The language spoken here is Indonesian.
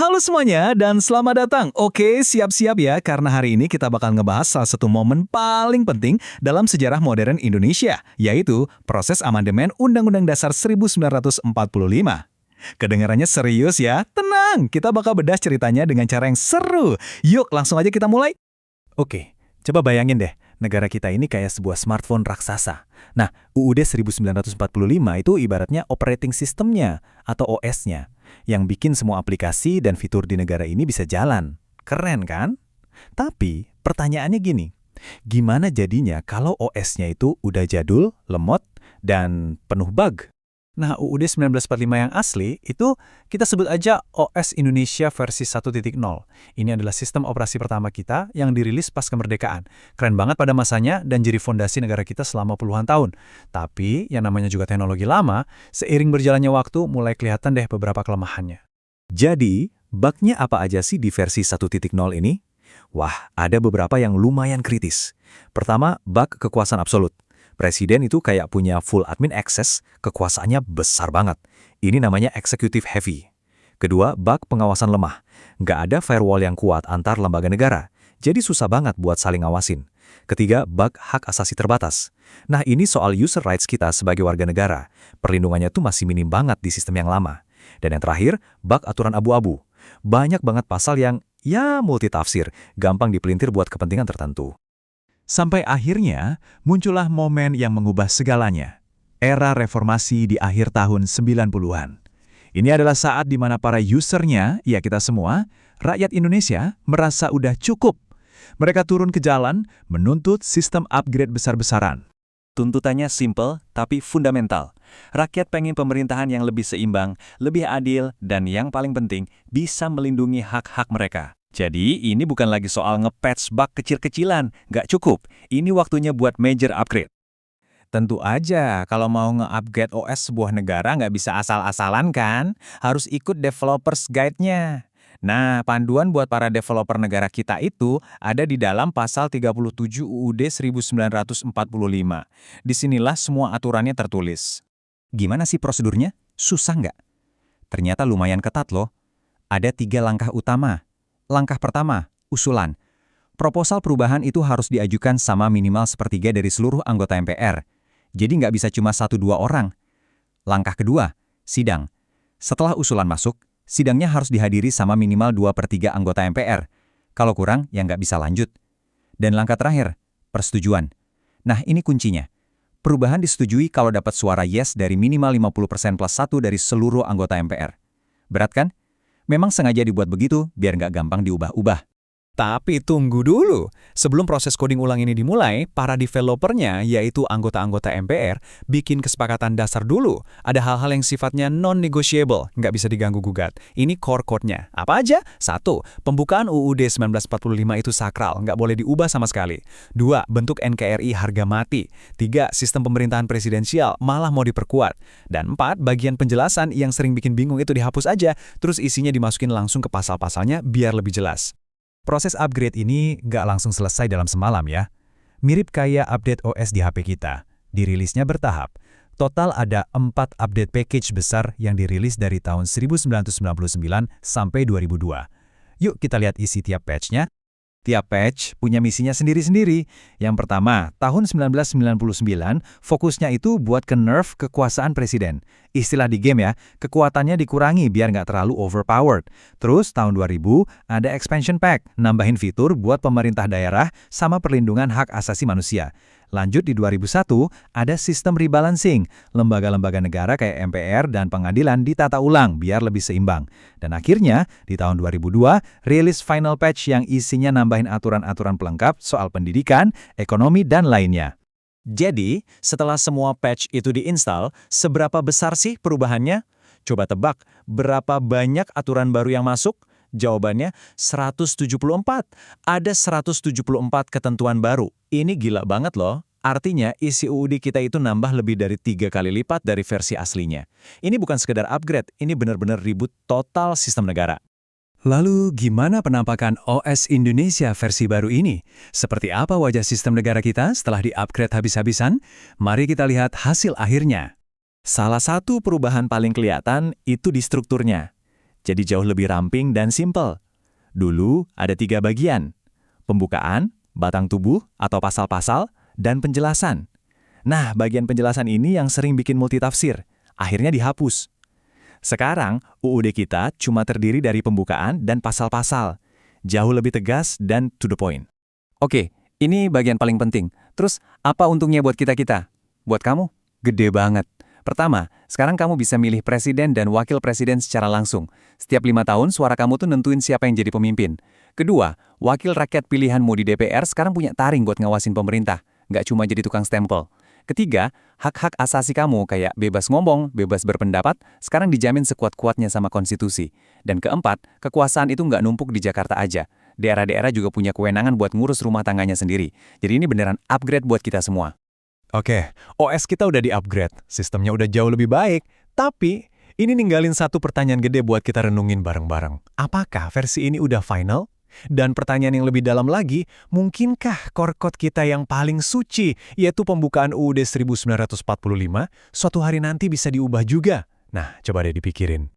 Halo semuanya dan selamat datang. Oke, siap-siap ya karena hari ini kita bakal ngebahas salah satu momen paling penting dalam sejarah modern Indonesia, yaitu proses amandemen Undang-Undang Dasar 1945. Kedengarannya serius ya? Tenang, kita bakal bedah ceritanya dengan cara yang seru. Yuk, langsung aja kita mulai. Oke, coba bayangin deh, negara kita ini kayak sebuah smartphone raksasa. Nah, UUD 1945 itu ibaratnya operating systemnya atau OS-nya, yang bikin semua aplikasi dan fitur di negara ini bisa jalan. Keren kan? Tapi pertanyaannya gini, gimana jadinya kalau OS-nya itu udah jadul, lemot, dan penuh bug? Nah, UUD 1945 yang asli itu kita sebut aja OS Indonesia versi 1.0. Ini adalah sistem operasi pertama kita yang dirilis pas kemerdekaan. Keren banget pada masanya dan jadi fondasi negara kita selama puluhan tahun. Tapi yang namanya juga teknologi lama, seiring berjalannya waktu mulai kelihatan deh beberapa kelemahannya. Jadi, bugnya apa aja sih di versi 1.0 ini? Wah, ada beberapa yang lumayan kritis. Pertama, bug kekuasaan absolut. Presiden itu kayak punya full admin access, kekuasaannya besar banget. Ini namanya executive heavy. Kedua, bug pengawasan lemah. Nggak ada firewall yang kuat antar lembaga negara, jadi susah banget buat saling ngawasin. Ketiga, bug hak asasi terbatas. Nah, ini soal user rights kita sebagai warga negara. Perlindungannya tuh masih minim banget di sistem yang lama. Dan yang terakhir, bug aturan abu-abu. Banyak banget pasal yang, ya multitafsir, gampang dipelintir buat kepentingan tertentu. Sampai akhirnya, muncullah momen yang mengubah segalanya. Era reformasi di akhir tahun 90-an. Ini adalah saat di mana para usernya, ya kita semua, rakyat Indonesia, merasa udah cukup. Mereka turun ke jalan, menuntut sistem upgrade besar-besaran. Tuntutannya simple, tapi fundamental. Rakyat pengen pemerintahan yang lebih seimbang, lebih adil, dan yang paling penting, bisa melindungi hak-hak mereka. Jadi, ini bukan lagi soal nge-patch bug kecil-kecilan, nggak cukup. Ini waktunya buat major upgrade. Tentu aja, kalau mau nge-upgrade OS sebuah negara nggak bisa asal-asalan kan? Harus ikut developers guide-nya. Nah, panduan buat para developer negara kita itu ada di dalam pasal 37 UUD 1945. Disinilah semua aturannya tertulis. Gimana sih prosedurnya? Susah nggak? Ternyata lumayan ketat loh. Ada 3 langkah utama. Langkah pertama, usulan. Proposal perubahan itu harus diajukan sama minimal sepertiga dari seluruh anggota MPR. Jadi nggak bisa cuma 1-2 orang. Langkah kedua, sidang. Setelah usulan masuk, sidangnya harus dihadiri sama minimal 2/3 anggota MPR. Kalau kurang, ya nggak bisa lanjut. Dan langkah terakhir, persetujuan. Nah, ini kuncinya. Perubahan disetujui kalau dapat suara yes dari minimal 50% plus 1 dari seluruh anggota MPR. Berat kan? Memang sengaja dibuat begitu, biar nggak gampang diubah-ubah. Tapi tunggu dulu. Sebelum proses coding ulang ini dimulai, para developernya, yaitu anggota-anggota MPR, bikin kesepakatan dasar dulu. Ada hal-hal yang sifatnya non-negotiable, nggak bisa diganggu-gugat. Ini core code-nya. Apa aja? 1. Pembukaan UUD 1945 itu sakral, nggak boleh diubah sama sekali. 2. Bentuk NKRI harga mati. 3. Sistem pemerintahan presidensial, malah mau diperkuat. Dan 4. Bagian penjelasan yang sering bikin bingung itu dihapus aja, terus isinya dimasukin langsung ke pasal-pasalnya biar lebih jelas. Proses upgrade ini nggak langsung selesai dalam semalam ya. Mirip kayak update OS di HP kita. Dirilisnya bertahap. Total ada 4 update package besar yang dirilis dari tahun 1999 sampai 2002. Yuk kita lihat isi tiap patch-nya. Tiap patch punya misinya sendiri-sendiri. Yang pertama, tahun 1999, fokusnya itu buat ke nerf kekuasaan presiden. Istilah di game ya, kekuatannya dikurangi biar nggak terlalu overpowered. Terus tahun 2000, ada expansion pack, nambahin fitur buat pemerintah daerah sama perlindungan hak asasi manusia. Lanjut di 2001, ada sistem rebalancing. Lembaga-lembaga negara kayak MPR dan pengadilan ditata ulang biar lebih seimbang. Dan akhirnya, di tahun 2002, rilis final patch yang isinya nambahin aturan-aturan pelengkap soal pendidikan, ekonomi, dan lainnya. Jadi, setelah semua patch itu diinstal, seberapa besar sih perubahannya? Coba tebak, berapa banyak aturan baru yang masuk? Jawabannya 174. Ada 174 ketentuan baru. Ini gila banget loh. Artinya isi UUD kita itu nambah lebih dari 3 kali lipat dari versi aslinya. Ini bukan sekedar upgrade, ini benar-benar reboot total sistem negara. Lalu gimana penampakan OS Indonesia versi baru ini? Seperti apa wajah sistem negara kita setelah di-upgrade habis-habisan? Mari kita lihat hasil akhirnya. Salah satu perubahan paling kelihatan itu di strukturnya. jadi jauh lebih ramping dan simpel. Dulu ada 3 bagian, pembukaan, batang tubuh atau pasal-pasal, dan penjelasan. Nah, bagian penjelasan ini yang sering bikin multitafsir, akhirnya dihapus. Sekarang, UUD kita cuma terdiri dari pembukaan dan pasal-pasal, jauh lebih tegas dan to the point. Oke, ini bagian paling penting. Terus, apa untungnya buat kita-kita? Buat kamu? Gede banget. Pertama, sekarang kamu bisa milih presiden dan wakil presiden secara langsung. Setiap 5 tahun, suara kamu tuh nentuin siapa yang jadi pemimpin. Kedua, wakil rakyat pilihanmu di DPR sekarang punya taring buat ngawasin pemerintah. Nggak cuma jadi tukang stempel. Ketiga, hak-hak asasi kamu kayak bebas ngomong, bebas berpendapat, sekarang dijamin sekuat-kuatnya sama konstitusi. Dan keempat, kekuasaan itu nggak numpuk di Jakarta aja. Daerah-daerah juga punya kewenangan buat ngurus rumah tangganya sendiri. Jadi ini beneran upgrade buat kita semua. Oke, OS kita udah di-upgrade, sistemnya udah jauh lebih baik, tapi ini ninggalin satu pertanyaan gede buat kita renungin bareng-bareng. Apakah versi ini udah final? Dan pertanyaan yang lebih dalam lagi, mungkinkah core code kita yang paling suci, yaitu pembukaan UUD 1945, suatu hari nanti bisa diubah juga? Nah, coba deh dipikirin.